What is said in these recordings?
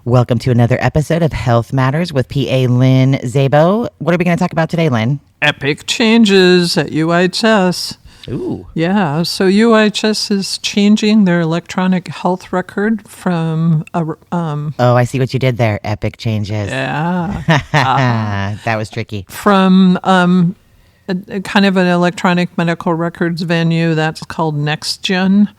Welcome to another episode of Health Matters with PA Lynn Szabo. What are we going to talk about today, Lynn? Epic changes at UIHS. Ooh. Yeah, so UIHS is changing their electronic health record from Oh, I see what you did there. Epic changes. Yeah. That was tricky. From a kind of an electronic medical records venue that's called NextGen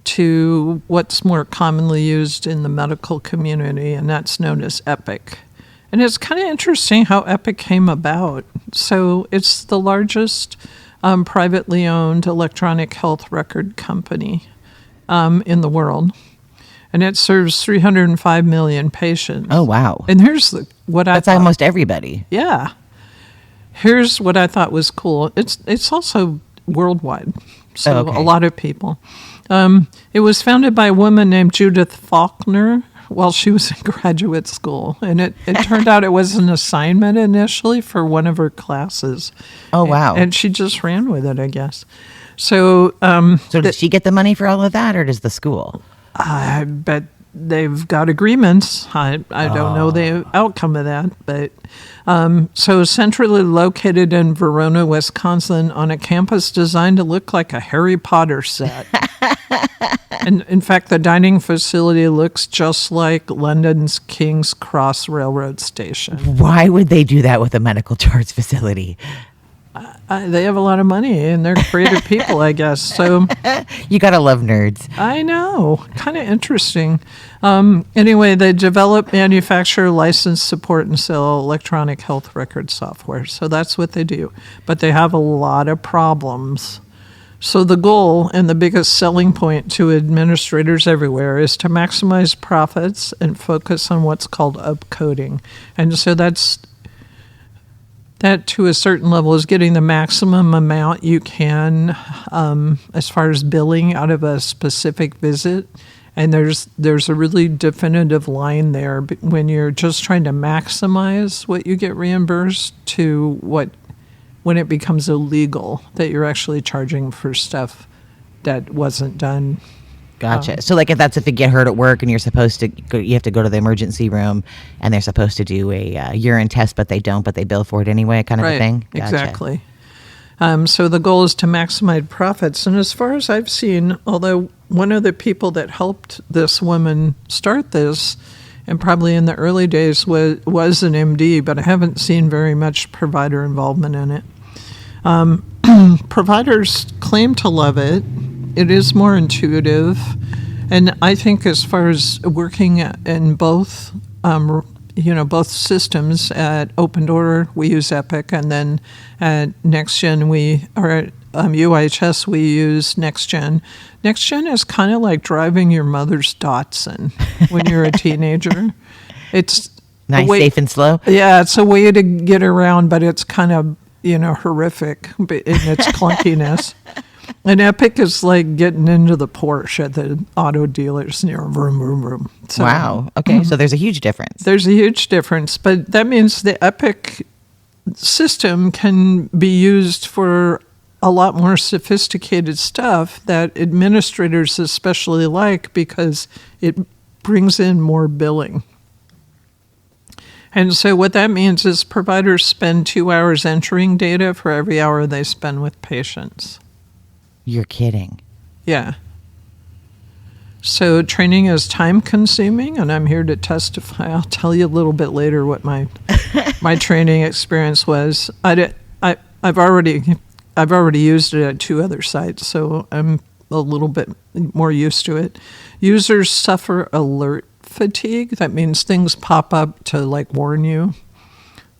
to what's more commonly used in the medical community, and that's known as Epic. And it's kind of interesting how Epic came about. So it's the largest privately owned electronic health record company in the world. And it serves 305 million patients. Oh, wow. And here's what That's almost everybody. Yeah. Here's what I thought was cool. It's also worldwide. So okay. A lot of people. It was founded by a woman named Judith Faulkner while she was in graduate school. And it turned out it was an assignment initially for one of her classes. Oh, wow. And she just ran with it, I guess. So did she get the money for all of that, or does the school? I bet they've got agreements. I don't know the outcome of that. But so centrally located in Verona, Wisconsin, on a campus designed to look like a Harry Potter set. And in fact, the dining facility looks just like London's King's Cross Railroad Station. Why would they do that with a medical charts facility? They have a lot of money, and they're creative people, I guess. So You gotta love nerds. I know. Kind of interesting. Anyway, they develop, manufacture, license, support, and sell electronic health record software. So that's what they do. But they have a lot of problems. So the goal and the biggest selling point to administrators everywhere is to maximize profits and focus on what's called upcoding. And so that to a certain level is getting the maximum amount you can as far as billing out of a specific visit. And there's a really definitive line there when you're just trying to maximize what you get reimbursed to when it becomes illegal that you're actually charging for stuff that wasn't done. Gotcha. So like if you get hurt at work and you're supposed to go, you have to go to the emergency room and they're supposed to do a urine test, but they don't, but they bill for it anyway, kind of a thing? Gotcha. Exactly. So the goal is to maximize profits. And as far as I've seen, although one of the people that helped this woman start this, and probably in the early days was an MD, but I haven't seen very much provider involvement in it. Providers claim to love it. It is more intuitive, and I think as far as working in both, both systems at Open Door, we use Epic, and then at NextGen at UIHS we use NextGen. NextGen is kind of like driving your mother's Datsun when you're a teenager. It's nice, safe, and slow. Yeah, it's a way to get around, but it's kind of horrific in its clunkiness. And Epic is like getting into the Porsche at the auto dealers, vroom, vroom, vroom. So, wow. Okay, so there's a huge difference. There's a huge difference, but that means the Epic system can be used for a lot more sophisticated stuff that administrators especially like because it brings in more billing. And so what that means is providers spend 2 hours entering data for every hour they spend with patients. You're kidding. Yeah. So training is time consuming, and I'm here to testify. I'll tell you a little bit later what my training experience was. I've already used it at 2 other sites, so I'm a little bit more used to it. Users suffer alert fatigue. That means things pop up to warn you.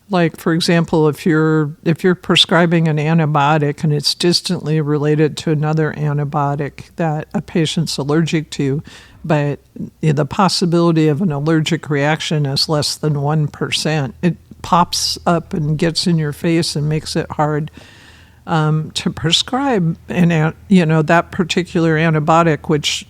Like, for example, if you're prescribing an antibiotic and it's distantly related to another antibiotic that a patient's allergic to, but the possibility of an allergic reaction is less than 1%, it pops up and gets in your face and makes it hard to prescribe that particular antibiotic, which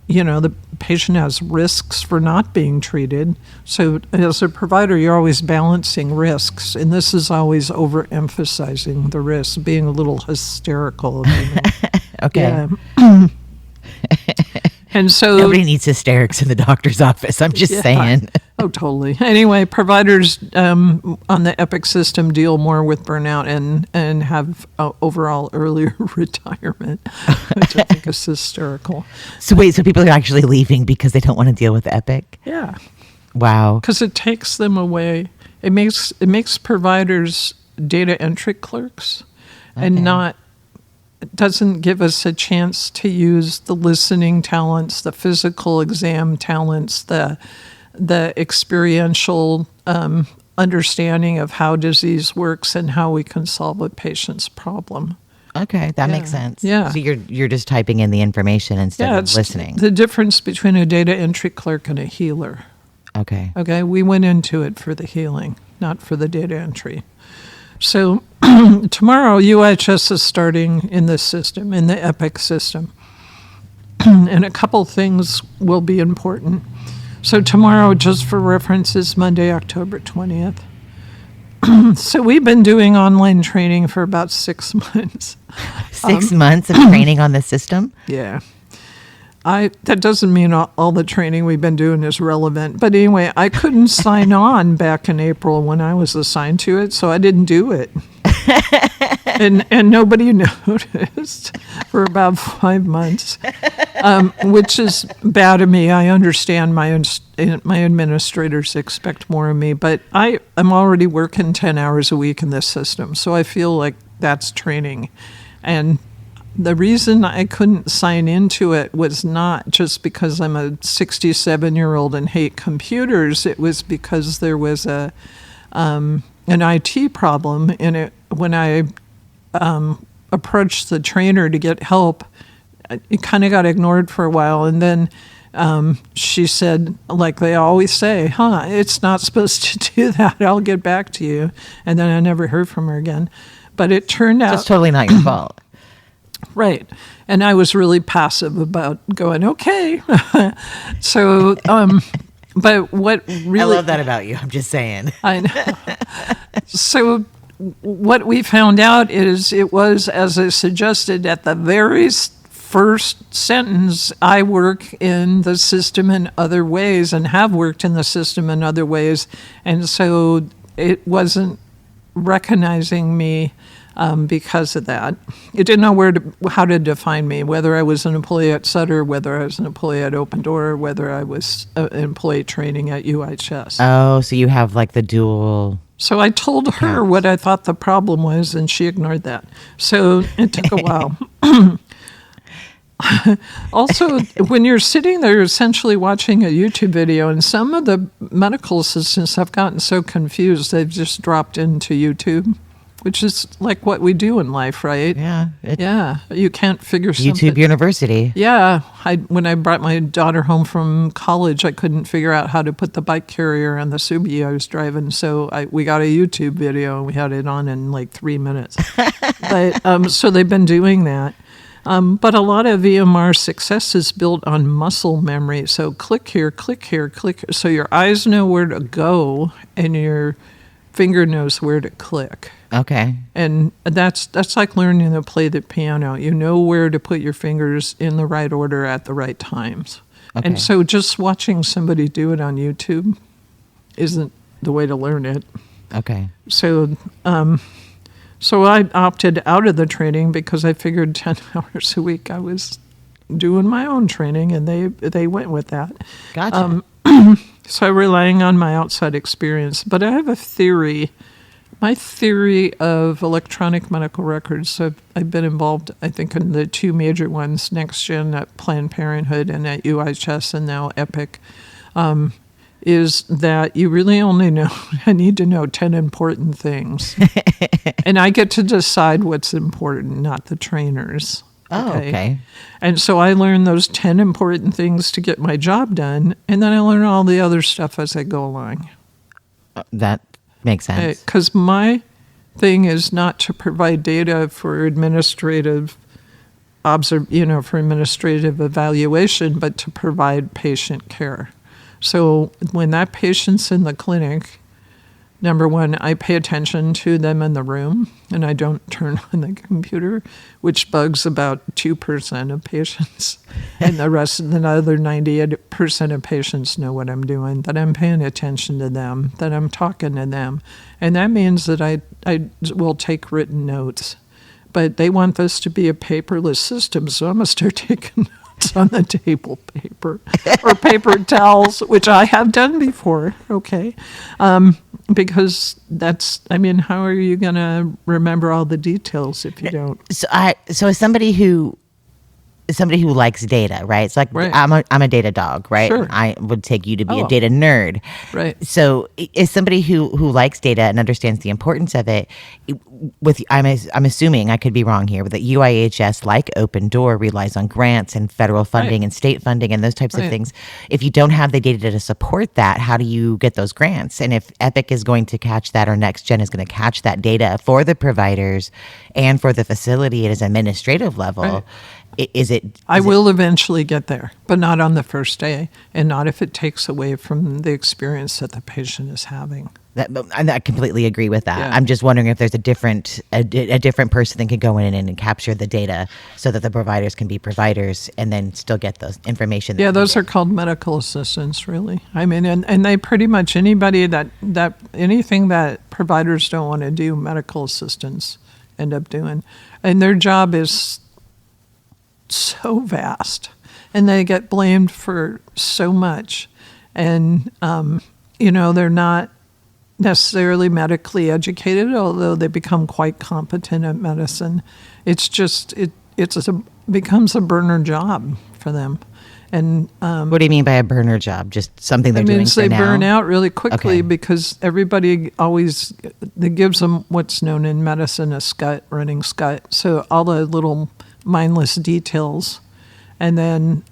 the patient has risks for not being treated. So as a provider, you're always balancing risks, and this is always overemphasizing the risks, being a little hysterical. Okay. Yeah. And so nobody needs hysterics in the doctor's office. I'm just saying. Oh, totally. Anyway, providers on the Epic system deal more with burnout and have overall earlier retirement, which I think is hysterical. So wait, so people are actually leaving because they don't want to deal with Epic? Yeah. Wow. Because it takes them away. It makes providers data entry clerks, and it doesn't give us a chance to use the listening talents, the physical exam talents, the experiential understanding of how disease works and how we can solve a patient's problem. Okay, that makes sense. Yeah. So you're just typing in the information instead of listening. The difference between a data entry clerk and a healer. Okay. Okay, we went into it for the healing, not for the data entry. So tomorrow, UIHS is starting in this system, in the Epic system. And a couple things will be important. So tomorrow, just for reference, is Monday, October 20th. So we've been doing online training for about 6 months. 6 months of training on the system? Yeah. That doesn't mean all the training we've been doing is relevant. But anyway, I couldn't sign on back in April when I was assigned to it, so I didn't do it. and nobody noticed for about 5 months, which is bad of me. I understand my administrators expect more of me, but I'm already working 10 hours a week in this system, so I feel like that's training. And the reason I couldn't sign into it was not just because I'm a 67-year-old and hate computers. It was because there was an IT problem in it. When I approached the trainer to get help, it kind of got ignored for a while. And then she said, like they always say, it's not supposed to do that. I'll get back to you. And then I never heard from her again. But it turned out... It's totally not your fault. Right. And I was really passive about going, okay. So, but what really... I love that about you. I'm just saying. I know. So what we found out is it was, as I suggested at the very first sentence, I work in the system in other ways and have worked in the system in other ways. And so it wasn't recognizing me because of that. It didn't know how to define me, whether I was an employee at Sutter, whether I was an employee at Open Door, whether I was an employee training at UIHS. Oh, so you have like the dual... So I told her what I thought the problem was, and she ignored that. So it took a while. Also, when you're sitting there essentially watching a YouTube video, and some of the medical assistants have gotten so confused, they've just dropped into YouTube, which is like what we do in life, right? Yeah. Yeah. You can't figure something. YouTube University. Yeah. When I brought my daughter home from college, I couldn't figure out how to put the bike carrier on the Subi I was driving. So we got a YouTube video and we had it on in like 3 minutes. But so they've been doing that. But a lot of EMR success is built on muscle memory. So click here, click here, click here. So your eyes know where to go and your finger knows where to click. Okay. And that's like learning to play the piano. You know where to put your fingers in the right order at the right times. Okay. And so just watching somebody do it on YouTube isn't the way to learn it. Okay. So so I opted out of the training because I figured 10 hours a week I was doing my own training, and they went with that. Gotcha. So I'm relying on my outside experience. But I have a theory. My theory of electronic medical records, I've been involved, I think, in the two major ones, NextGen at Planned Parenthood and at UIHS and now Epic, is that you really only need to know 10 important things. And I get to decide what's important, not the trainers. Oh, okay. And so I learn those 10 important things to get my job done, and then I learn all the other stuff as I go along. That makes sense. Because my thing is not to provide data for administrative for administrative evaluation, but to provide patient care. So when that patient's in the clinic, Number one, I pay attention to them in the room, and I don't turn on the computer, which bugs about 2% of patients. And the rest of the other 90% of patients know what I'm doing, that I'm paying attention to them, that I'm talking to them. And that means that I will take written notes. But they want this to be a paperless system, so I'm going to start taking notes on the table paper or paper towels, which I have done before, okay? Because how are you going to remember all the details if you don't? So as somebody who likes data, right? It's like Right. I'm a data dog, right? Sure. I would take you to be Oh. a data nerd. Right. So as somebody who likes data and understands the importance of it, I'm assuming, I could be wrong here, but that UIHS, like Open Door, relies on grants and federal funding Right. and state funding and those types of Right. things. If you don't have the data to support that, how do you get those grants? And if Epic is going to catch that, or NextGen is going to catch that data for the providers and for the facility at an administrative level, Right. I will eventually get there, but not on the first day, and not if it takes away from the experience that the patient is having. I completely agree with that. Yeah. I'm just wondering if there's a different person that can go in and capture the data so that the providers can be providers and then still get those information. Yeah, those are called medical assistants, really. I mean, and they pretty much anybody that anything that providers don't want to do, medical assistants end up doing. And their job is so vast, and they get blamed for so much. And, they're not necessarily medically educated, although they become quite competent at medicine. It's just, becomes a burner job for them. And what do you mean by a burner job? Just something they're doing for they now? burn out really quickly Okay. because everybody always, that gives them what's known in medicine a running scut. So all the little mindless details. And then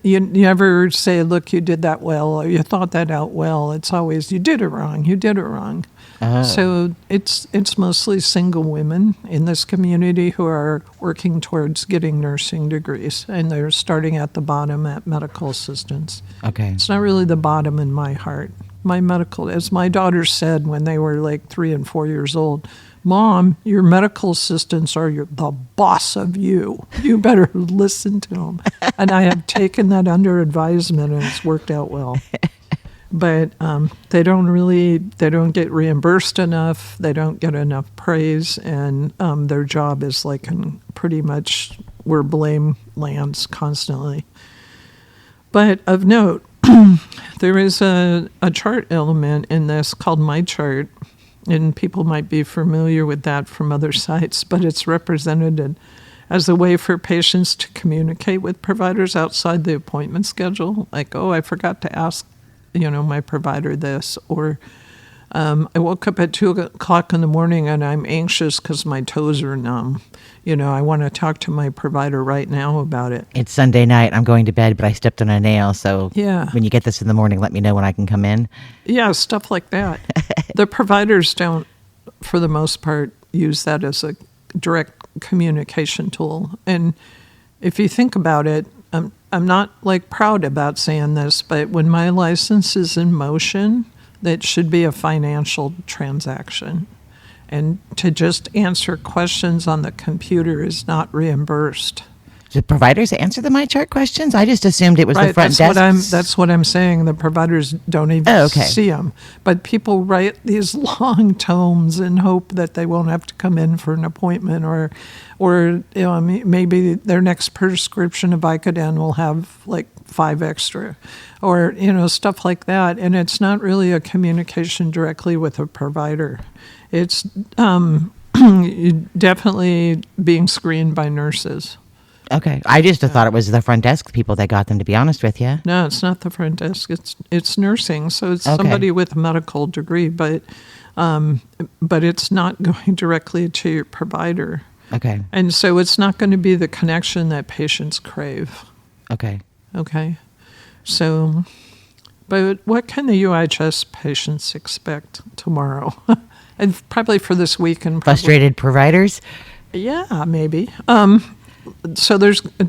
you never say, look, you did that well, or you thought that out well. It's always, you did it wrong. Oh. So it's mostly single women in this community who are working towards getting nursing degrees, and they're starting at the bottom at medical assistants. Okay. It's not really the bottom in my heart. As my daughter said when they were like 3 and 4 years old, Mom, your medical assistants are the boss of you. You better listen to them. And I have taken that under advisement, and it's worked out well. But they don't get reimbursed enough. They don't get enough praise, and their job is pretty much where blame lands constantly. But of note, there is a chart element in this called My Chart, and people might be familiar with that from other sites, but it's represented as a way for patients to communicate with providers outside the appointment schedule. Like, oh, I forgot to ask, my provider this, or I woke up at 2 o'clock in the morning and I'm anxious because my toes are numb. I want to talk to my provider right now about it. It's Sunday night. I'm going to bed, but I stepped on a nail. So Yeah. when you get this in the morning, let me know when I can come in. Yeah, stuff like that. The providers don't, for the most part, use that as a direct communication tool. And if you think about it, I'm not proud about saying this, but when my license is in motion, that should be a financial transaction. And to just answer questions on the computer is not reimbursed. Do providers answer the My Chart questions? I just assumed it was the front desk. That's what I'm saying. The providers don't even see them. But people write these long tomes and hope that they won't have to come in for an appointment, or maybe their next prescription of Vicodin will have 5 extra, or stuff like that. And it's not really a communication directly with a provider. It's definitely being screened by nurses. Okay. I just thought it was the front desk people that got them, to be honest with you. No, it's not the front desk. It's nursing, so it's Okay. somebody with a medical degree, but it's not going directly to your provider. Okay. And so it's not going to be the connection that patients crave. Okay. Okay. So, but what can the UIHS patients expect tomorrow? And probably for this week. And Frustrated providers? yeah, maybe. so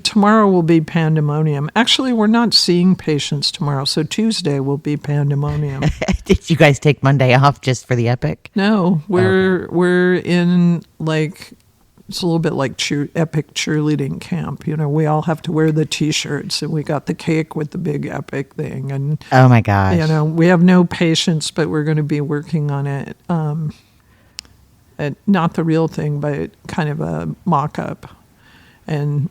tomorrow will be pandemonium. Actually, we're not seeing patients tomorrow, so Tuesday will be pandemonium. Did you guys take Monday off just for the Epic? No, we're in like, it's a little bit like Epic cheerleading camp. You know, we all have to wear the T-shirts, and we got the cake with the big Epic thing. And Oh my gosh. you know, we have no patients, but we're going to be working on it. Not the real thing, but kind of a mock-up. And,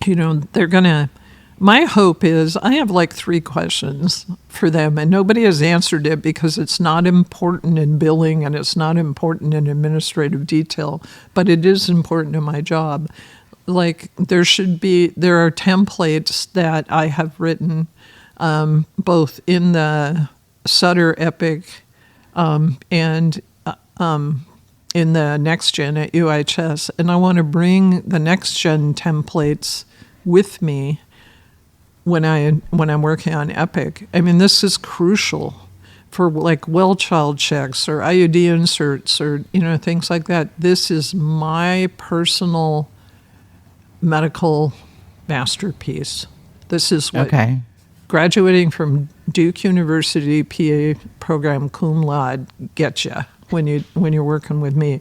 you know, they're going to, my hope is, I have like 3 questions for them, and nobody has answered it because it's not important in billing and it's not important in administrative detail, but it is important to my job. Like, there are templates that I have written, both in the Sutter Epic and in the next gen at UIHS, and I want to bring the next gen templates with me when I'm working on Epic. I mean, this is crucial for like well child checks or IUD inserts or, you know, things like that. This is my personal medical masterpiece. This is what graduating from Duke University PA program cum laude gets you when you're working with me.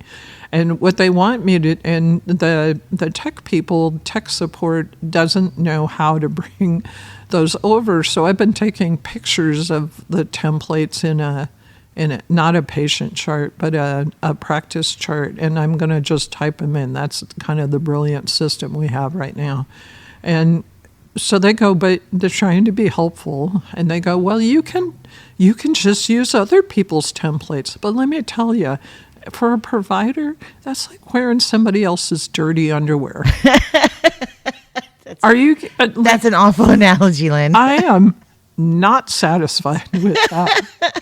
And what they want me to, and the tech support doesn't know how to bring those over. So I've been taking pictures of the templates in a not a patient chart, but a practice chart, and I'm going to just type them in. That's kind of the brilliant system we have right now. And so they go, but they're trying to be helpful, and they go, well, you can just use other people's templates. But let me tell you, for a provider, that's like wearing somebody else's dirty underwear. That's an awful analogy, Lynn. I am not satisfied with that.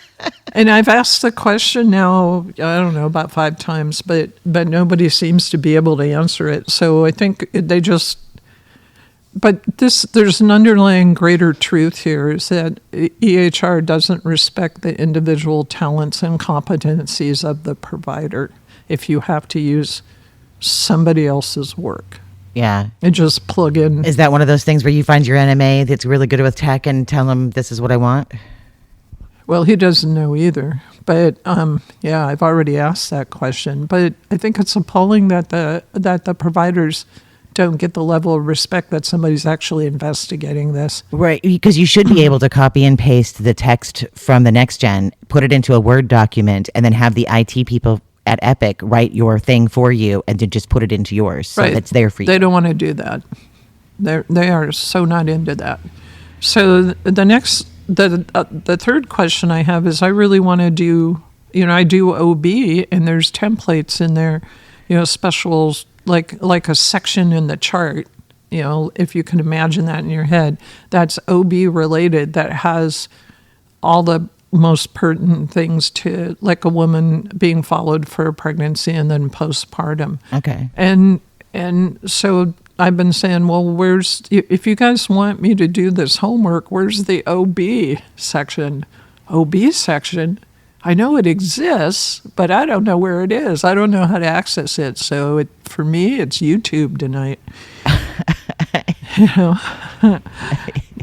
And I've asked the question now, I don't know, about 5 times, but nobody seems to be able to answer it. So I think they just... But there's an underlying greater truth here, is that EHR doesn't respect the individual talents and competencies of the provider if you have to use somebody else's work. Yeah. And just plug in. Is that one of those things where you find your NMA that's really good with tech and tell them this is what I want? Well, he doesn't know either. But yeah, I've already asked that question. But I think it's appalling that the providers don't get the level of respect that somebody's actually investigating this. Right, because you should be able to copy and paste the text from the next gen, put it into a Word document, and then have the IT people at Epic write your thing for you and then just put it into yours. So it's there for you. They don't want to do that. They are so not into that. So the third question I have is, I really want to do, I do OB, and there's templates in there, specials, like a section in the chart, if you can imagine that in your head, that's OB related, that has all the most pertinent things to, like a woman being followed for a pregnancy and then postpartum. Okay. And so I've been saying, well, if you guys want me to do this homework, where's the OB section? OB section? I know it exists, but I don't know where it is. I don't know how to access it. So for me, it's YouTube tonight.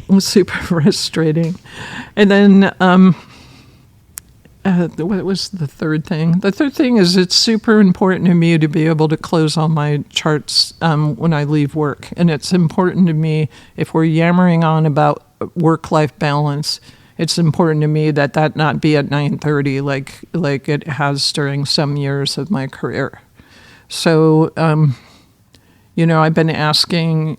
It's super frustrating. And then what was the third thing? The third thing is, it's super important to me to be able to close all my charts when I leave work. And it's important to me, if we're yammering on about work-life balance, it's important to me that not be at 9:30 like it has during some years of my career. So, I've been asking,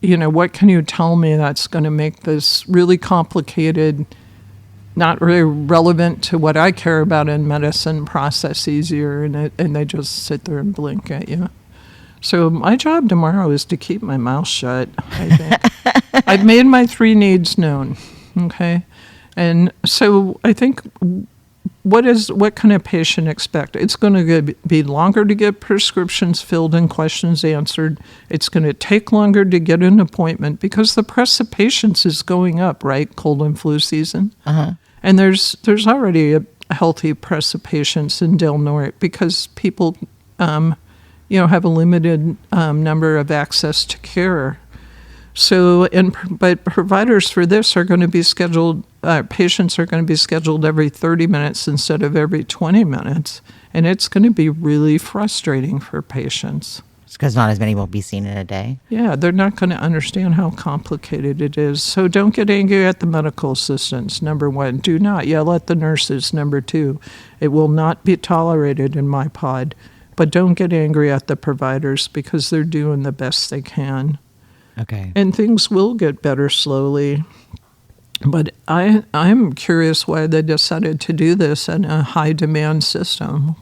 what can you tell me that's going to make this really complicated, not really relevant to what I care about in medicine, process easier, and they just sit there and blink at you. So my job tomorrow is to keep my mouth shut, I think. I've made my 3 needs known, okay? And so I think, what can a patient expect? It's going to be longer to get prescriptions filled and questions answered. It's going to take longer to get an appointment because the press of patients is going up, right? Cold and flu season. Uh-huh. And there's already a healthy press of patients in Del Norte because people, have a limited number of access to care. So, but providers for this are going to be scheduled, patients are going to be scheduled every 30 minutes instead of every 20 minutes. And it's going to be really frustrating for patients. It's because not as many will be seen in a day. Yeah, they're not going to understand how complicated it is. So don't get angry at the medical assistants, number one. Do not yell at the nurses, number two. It will not be tolerated in my pod. But don't get angry at the providers because they're doing the best they can. Okay. And things will get better slowly. But I'm curious why they decided to do this in a high-demand system.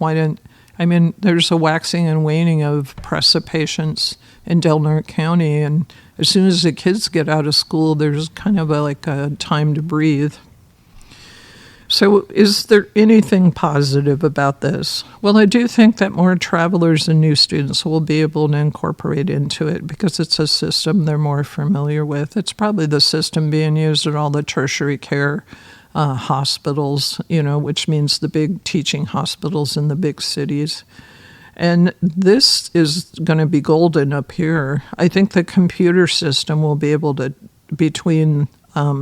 There's a waxing and waning of PRESA patients in Del Norte County, and as soon as the kids get out of school, there's kind of a time to breathe. So is there anything positive about this? Well, I do think that more travelers and new students will be able to incorporate into it because it's a system they're more familiar with. It's probably the system being used at all the tertiary care hospitals, which means the big teaching hospitals in the big cities. And this is going to be golden up here. I think the computer system will be able to, between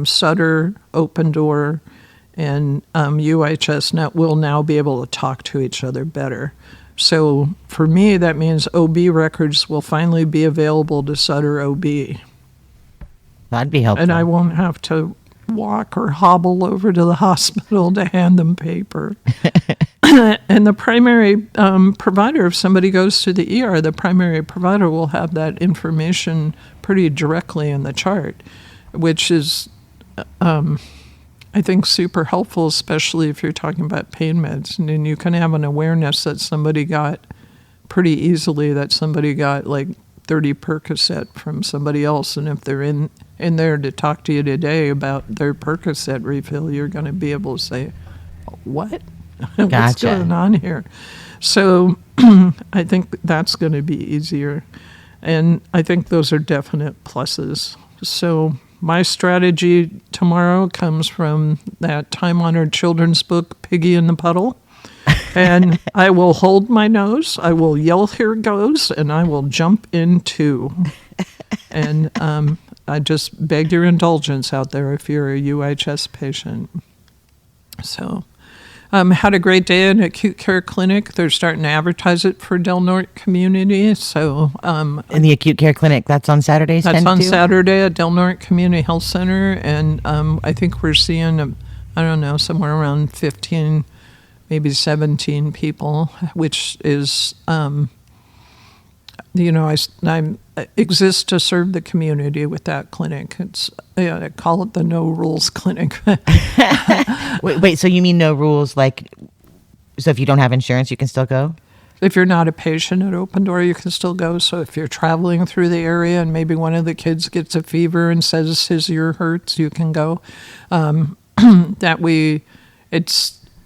Sutter, Open Door, and UIHS Net will now be able to talk to each other better. So for me, that means OB records will finally be available to Sutter OB. That'd be helpful. And I won't have to walk or hobble over to the hospital to hand them paper. And the primary provider, if somebody goes to the ER, the primary provider will have that information pretty directly in the chart, which is I think super helpful, especially if you're talking about pain meds. And then you can have an awareness that somebody got pretty easily, that somebody got like 30 Percocet from somebody else. And if they're in there to talk to you today about their Percocet refill, you're going to be able to say, what? What's Gotcha. going on here? So I think that's going to be easier. And I think those are definite pluses. So my strategy tomorrow comes from that time-honored children's book, Piggy in the Puddle. And I will hold my nose, I will yell, here goes, and I will jump in too. And I just beg your indulgence out there if you're a UIHS patient. So had a great day in acute care clinic. They're starting to advertise it for Del Norte community. So in the acute care clinic, that's on Saturdays? That's 10 to on 2? Saturday at Del Norte Community Health Center. And I think we're seeing, somewhere around 15, maybe 17 people, which is, I exist to serve the community with that clinic. It's, I call it the no rules clinic. Wait, so you mean no rules, so if you don't have insurance, you can still go? If you're not a patient at Open Door, you can still go. So if you're traveling through the area and maybe one of the kids gets a fever and says his ear hurts, you can go.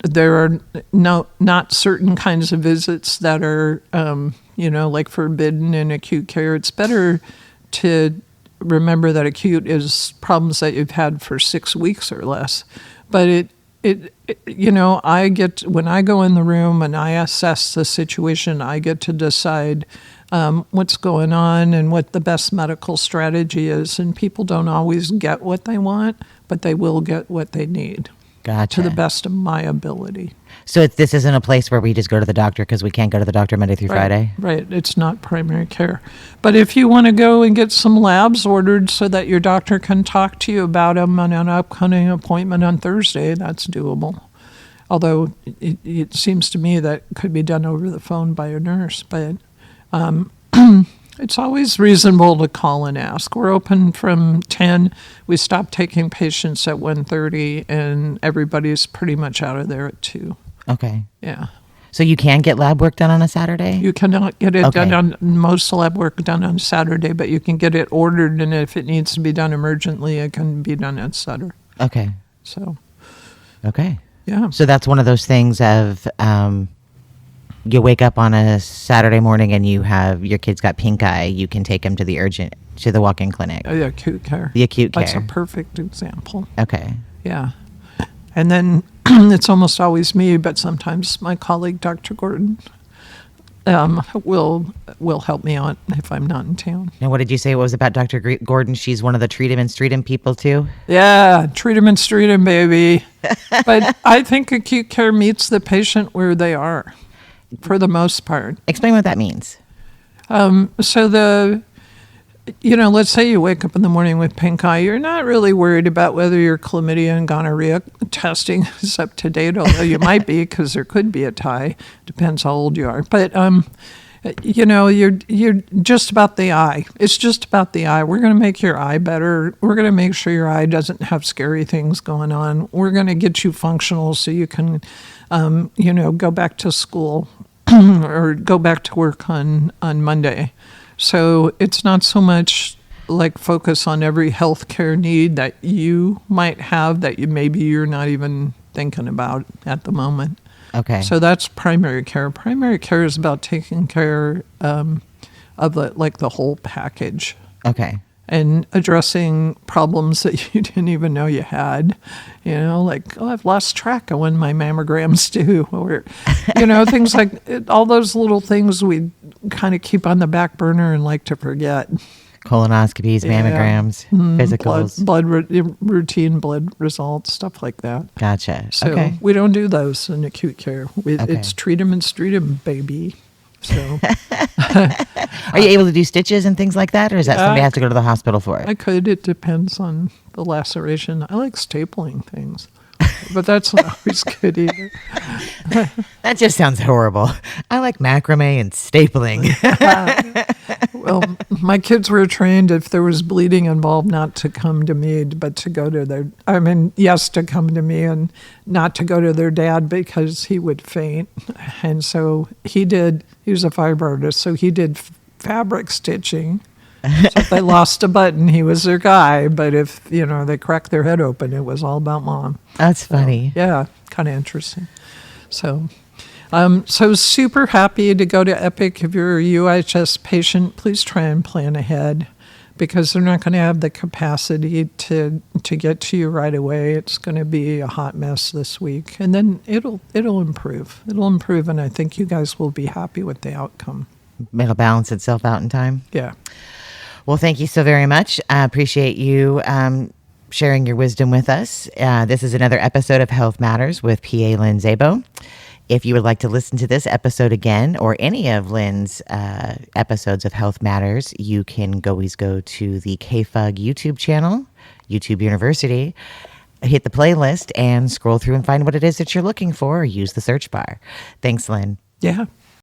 There are not certain kinds of visits that are, forbidden in acute care. It's better to remember that acute is problems that you've had for 6 weeks or less. But when I go in the room and I assess the situation, I get to decide what's going on and what the best medical strategy is. And people don't always get what they want, but they will get what they need. Gotcha. To the best of my ability. So this isn't a place where we just go to the doctor because we can't go to the doctor Monday through Friday? Right. It's not primary care. But if you want to go and get some labs ordered so that your doctor can talk to you about them on an upcoming appointment on Thursday, that's doable. Although it seems to me that could be done over the phone by a nurse. But it's always reasonable to call and ask. We're open from 10. We stop taking patients at 1:30, and everybody's pretty much out of there at 2. Okay. Yeah. So you can get lab work done on a Saturday? You cannot get it done on most lab work done on Saturday, but you can get it ordered, and if it needs to be done emergently, it can be done at Sutter. Okay. So. Okay. Yeah. So that's one of those things of you wake up on a Saturday morning and you have your kid's got pink eye. You can take them to the walk-in clinic. The acute care. The acute care. That's a perfect example. Okay. Yeah. And then it's almost always me, but sometimes my colleague, Dr. Gordon, will help me out if I'm not in town. And what did you say it was about Dr. Gordon? She's one of the treat 'em and street 'em people too? Yeah, treat 'em and street 'em, baby. But I think acute care meets the patient where they are, for the most part. Explain what that means. So let's say you wake up in the morning with pink eye. You're not really worried about whether your chlamydia and gonorrhea testing is up to date, although you might be, because there could be a tie. Depends how old you are. But you're just about the eye. It's just about the eye. We're going to make your eye better. We're going to make sure your eye doesn't have scary things going on. We're going to get you functional so you can, go back to school or go back to work on Monday. So it's not so much like focus on every healthcare need that you might have that you're not even thinking about at the moment. Okay. So that's primary care. Primary care is about taking care of the whole package. Okay. And addressing problems that you didn't even know you had. I've lost track of when my mammograms due, or, things like all those little things we kind of keep on the back burner and like to forget. Colonoscopies, mammograms, physicals. Routine blood results, stuff like that. Gotcha. So okay. we don't do those in acute care. It's treat 'em and street 'em, baby. So, are you able to do stitches and things like that, or is that something you have to go to the hospital for? I could. It depends on the laceration. I like stapling things, but that's not always good either. That just sounds horrible. I like macrame and stapling. Well, my kids were trained if there was bleeding involved, not to come to me, but to go to to come to me and not to go to their dad because he would faint. And so he was a fiber artist, so he did fabric stitching. So if they lost a button, he was their guy. But if, they cracked their head open, it was all about mom. That's funny. Yeah, kind of interesting. So super happy to go to Epic. If you're a UIHS patient, please try and plan ahead because they're not going to have the capacity to get to you right away. It's going to be a hot mess this week. And then it'll improve. It'll improve, and I think you guys will be happy with the outcome. It'll balance itself out in time? Yeah. Well, thank you so very much. I appreciate you sharing your wisdom with us. This is another episode of Health Matters with PA Lynn Szabo. If you would like to listen to this episode again or any of Lynn's episodes of Health Matters, you can always go to the KFUG YouTube channel, YouTube University, hit the playlist and scroll through and find what it is that you're looking for or use the search bar. Thanks, Lynn. Yeah.